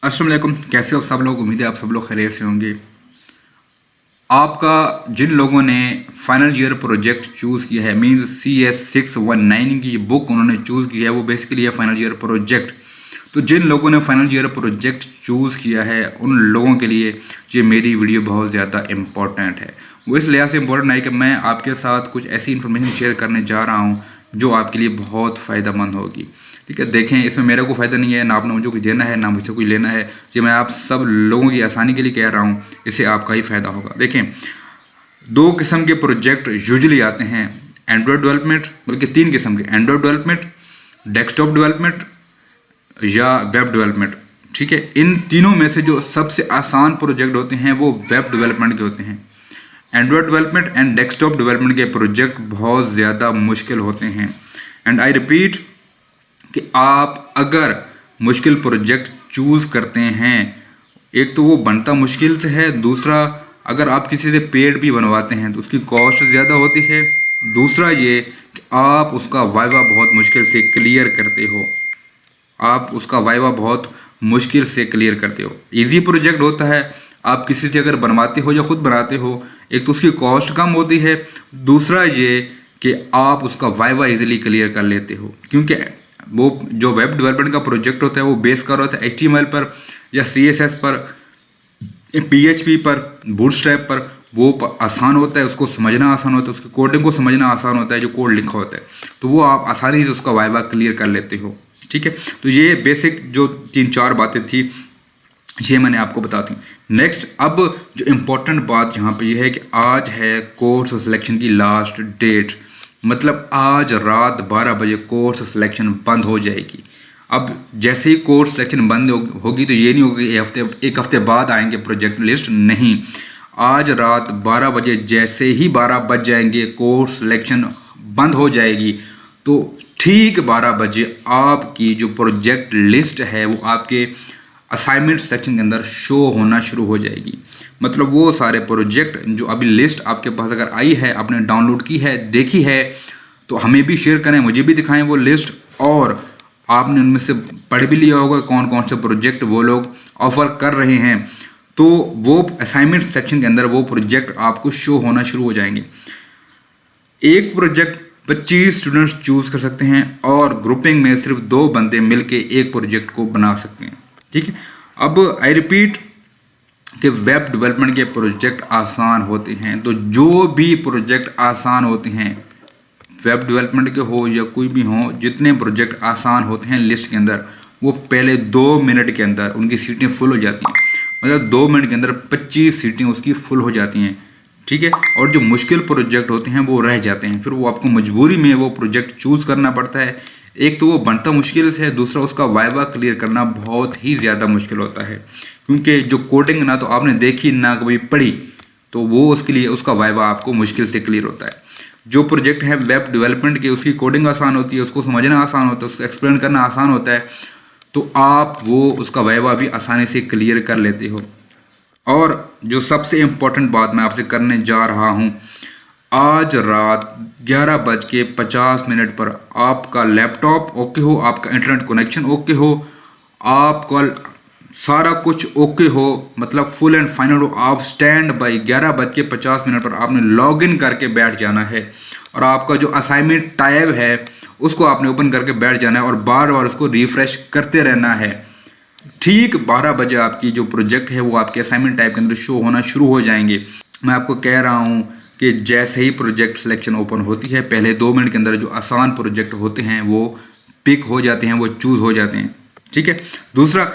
अस्सलाम वालेकुम। कैसे हो सब लोग? उम्मीद है आप सब लोग खैरियत से होंगे। आपका जिन लोगों ने फाइनल ईयर प्रोजेक्ट चूज़ किया है, मींस CS619 की बुक उन्होंने चूज़ किया है, वो बेसिकली है फाइनल ईयर प्रोजेक्ट। तो जिन लोगों ने फाइनल ईयर प्रोजेक्ट चूज़ किया है उन लोगों के लिए ये मेरी वीडियो बहुत ज़्यादा इम्पोर्टेंट है। वो इस लिहाज से इम्पोर्टेंट है कि मैं आपके साथ कुछ ऐसी इन्फॉर्मेशन शेयर करने जा रहा हूँ जो आपके लिए बहुत फ़ायदेमंद होगी। ठीक है, देखें, इसमें मेरे को फ़ायदा नहीं है, ना आपने मुझे कुछ देना है ना मुझसे कुछ लेना है। ये मैं आप सब लोगों की आसानी के लिए कह रहा हूँ, इससे आपका ही फ़ायदा होगा। देखें, दो किस्म के प्रोजेक्ट यूजुअली आते हैं एंड्रॉयड डेवलपमेंट, बल्कि तीन किस्म के, एंड्रॉयड डेवलपमेंट, डेस्कटॉप डेवलपमेंट या वेब डेवलपमेंट। ठीक है, इन तीनों में से जो सबसे आसान प्रोजेक्ट होते हैं वो वेब डेवलपमेंट के होते हैं। Android development and desktop development के प्रोजेक्ट बहुत ज़्यादा मुश्किल होते हैं। एंड आई रिपीट कि आप अगर मुश्किल प्रोजेक्ट चूज़ करते हैं, एक तो वो बनता मुश्किल से है, दूसरा अगर आप किसी से पेड भी बनवाते हैं तो उसकी कॉस्ट ज़्यादा होती है, दूसरा ये कि आप उसका वाइवा बहुत मुश्किल से क्लियर करते हो। आप उसका वाइवा बहुत मुश्किल से क्लियर करते हो। इजी प्रोजेक्ट होता है, आप किसी से अगर बनवाते हो या खुद बनाते हो, एक तो उसकी कॉस्ट कम होती है, दूसरा ये कि आप उसका वाइवा इजीली क्लियर कर लेते हो। क्योंकि वो जो वेब डेवलपमेंट का प्रोजेक्ट होता है वो बेस कर रहा होता है HTML पर या CSS पर, PHP पर, बूटस्ट्रैप पर। वो आसान होता है, उसको समझना आसान होता है, उसकी कोडिंग को समझना आसान होता है, जो कोड लिखा होता है, तो वो आप आसानी से उसका वाइवा क्लियर कर लेते हो। ठीक है, तो ये बेसिक जो 3-4 बातें थी ये मैंने आपको बता दी। नेक्स्ट, अब जो इम्पोर्टेंट बात यहाँ पे ये है कि आज है कोर्स सिलेक्शन की लास्ट डेट, मतलब आज रात 12 बजे कोर्स सिलेक्शन बंद हो जाएगी। अब जैसे ही कोर्स सिलेक्शन बंद होगी तो ये नहीं होगी एक हफ्ते बाद आएंगे प्रोजेक्ट लिस्ट, नहीं, आज रात 12 बजे जैसे ही 12 बज जाएंगे कोर्स सिलेक्शन बंद हो जाएगी, तो ठीक 12 बजे आपकी जो प्रोजेक्ट लिस्ट है वो आपके असाइनमेंट सेक्शन के अंदर शो होना शुरू हो जाएगी। मतलब वो सारे प्रोजेक्ट जो अभी लिस्ट आपके पास अगर आई है, आपने डाउनलोड की है, देखी है, तो हमें भी शेयर करें, मुझे भी दिखाएं वो लिस्ट, और आपने उनमें से पढ़ भी लिया होगा कौन कौन से प्रोजेक्ट वो लोग ऑफर कर रहे हैं, तो वो असाइनमेंट सेक्शन के अंदर वो प्रोजेक्ट आपको शो होना शुरू हो जाएंगे। एक प्रोजेक्ट 25 स्टूडेंट्स चूज कर सकते हैं और ग्रुपिंग में सिर्फ 2 बंदे मिलके एक प्रोजेक्ट को बना सकते हैं। ठीक है, अब आई रिपीट कि वेब डेवलपमेंट के प्रोजेक्ट आसान होते हैं, तो जो भी प्रोजेक्ट आसान होते हैं, वेब डेवलपमेंट के हो या कोई भी हो, जितने प्रोजेक्ट आसान होते हैं लिस्ट के अंदर, वो पहले 2 मिनट के अंदर उनकी सीटें फुल हो जाती हैं। मतलब 2 मिनट के अंदर 25 सीटें उसकी फुल हो जाती हैं। ठीक है, और जो मुश्किल प्रोजेक्ट होते हैं वो रह जाते हैं, फिर वो आपको मजबूरी में वो प्रोजेक्ट चूज़ करना पड़ता है। एक तो वो बनता मुश्किल से है, दूसरा उसका वाइवा क्लियर करना बहुत ही ज़्यादा मुश्किल होता है, क्योंकि जो कोडिंग ना तो आपने देखी ना कभी पढ़ी, तो वो उसके लिए उसका वाइवा आपको मुश्किल से क्लियर होता है। जो प्रोजेक्ट है वेब डेवलपमेंट के, उसकी कोडिंग आसान होती है, उसको समझना आसान होता है, उसको एक्सप्लेन करना आसान होता है, तो आप वो उसका वाइवा भी आसानी से क्लियर कर लेते हो। और जो सबसे इम्पोर्टेंट बात मैं आपसे करने जा रहा हूँ, आज रात 11:50 पर आपका लैपटॉप ओके हो, आपका इंटरनेट कनेक्शन ओके हो, आपका सारा कुछ ओके हो, मतलब फुल एंड फाइनल हो, आप स्टैंड बाई 11:50 पर आपने लॉगिन करके बैठ जाना है, और आपका जो असाइनमेंट टैब है उसको आपने ओपन करके बैठ जाना है और बार बार उसको रिफ्रेश करते रहना है। ठीक 12 बजे आपकी जो प्रोजेक्ट है वो आपके असाइनमेंट टाइप के अंदर शो होना शुरू हो जाएंगे। मैं आपको कह रहा हूँ कि जैसे ही प्रोजेक्ट सिलेक्शन ओपन होती है, पहले 2 मिनट के अंदर जो आसान प्रोजेक्ट होते हैं वो पिक हो जाते हैं, वो चूज हो जाते हैं। ठीक है, दूसरा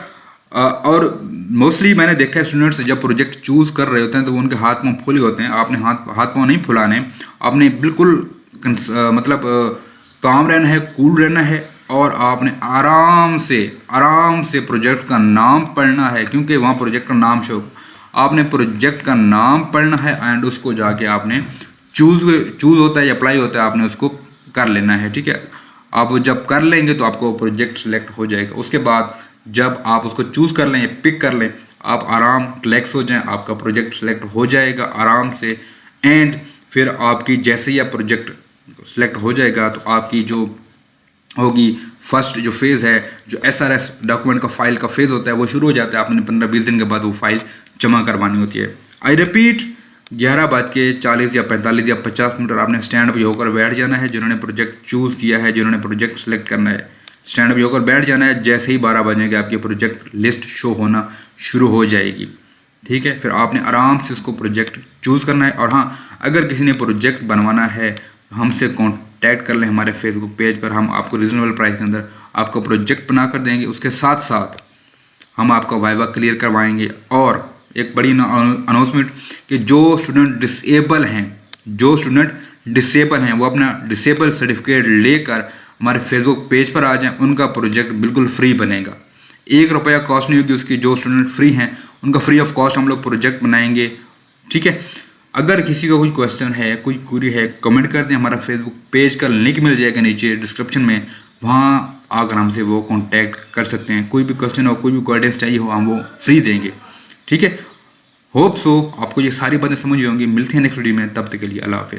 और मोस्टली मैंने देखा है स्टूडेंट्स जब प्रोजेक्ट चूज कर रहे होते हैं तो वो उनके हाथ पाँव फुले होते हैं। आपने हाथ पाँव नहीं फुलाने, आपने बिल्कुल मतलब काम रहना है, कूल रहना है, और आपने आराम से प्रोजेक्ट का नाम पढ़ना है, क्योंकि वहाँ प्रोजेक्ट का नाम शो, आपने प्रोजेक्ट का नाम पढ़ना है एंड उसको जाके आपने चूज होता है या अप्लाई होता है, आपने उसको कर लेना है। ठीक है, आप जब कर लेंगे तो आपको प्रोजेक्ट सिलेक्ट हो जाएगा। उसके बाद जब आप उसको चूज कर लें या पिक कर लें, आप आराम रिलैक्स हो जाएं, आपका प्रोजेक्ट सिलेक्ट हो जाएगा आराम से। एंड फिर आपकी जैसे ही आप प्रोजेक्ट सिलेक्ट हो जाएगा तो आपकी जो होगी फर्स्ट जो फेज़ है, जो SRS डॉक्यूमेंट का फाइल का फेज़ होता है वो शुरू हो जाता है। आपने 15-20 दिन के बाद वो फाइल जमा करवानी होती है। आई रिपीट, 11:40 या 45 या 50 मिनट आपने स्टैंड पे होकर बैठ जाना है। जिन्होंने प्रोजेक्ट चूज़ किया है, जिन्होंने प्रोजेक्ट सेलेक्ट करना है, स्टैंड पे होकर बैठ जाना है। जैसे ही 12 बजेंगे आपकी प्रोजेक्ट लिस्ट शो होना शुरू हो जाएगी। ठीक है, फिर आपने आराम से उसको प्रोजेक्ट चूज़ करना है। और हाँ, अगर किसी ने प्रोजेक्ट बनवाना है हमसे कॉन्टैक्ट कर लें हमारे फेसबुक पेज पर। हम आपको रिजनेबल प्राइस के अंदर आपका प्रोजेक्ट बना कर देंगे। उसके साथ साथ हम आपका वाइवा क्लियर करवाएंगे। और एक बड़ी अनाउंसमेंट कि जो स्टूडेंट डिसेबल हैं वो अपना डिसेबल सर्टिफिकेट लेकर हमारे फेसबुक पेज पर आ जाएं। उनका प्रोजेक्ट बिल्कुल फ्री बनेगा, 1 रुपया कॉस्ट नहीं होगी उसकी। जो स्टूडेंट फ्री हैं उनका फ्री ऑफ कॉस्ट हम लोग प्रोजेक्ट बनाएंगे। ठीक है, अगर किसी का कोई क्वेश्चन है, कोई क्वेरी है, कमेंट कर दें। हमारा फेसबुक पेज का लिंक मिल जाएगा नीचे डिस्क्रिप्शन में, वहाँ आकर हमसे वो कांटेक्ट कर सकते हैं। कोई भी क्वेश्चन हो, कोई भी गाइडेंस चाहिए हो, हम वो फ्री देंगे। ठीक है, होप सो आपको ये सारी बातें समझ होंगी। मिलते हैं नेक्स्ट वीडियो में, तब तक के लिए अल्लाह हाफिज़।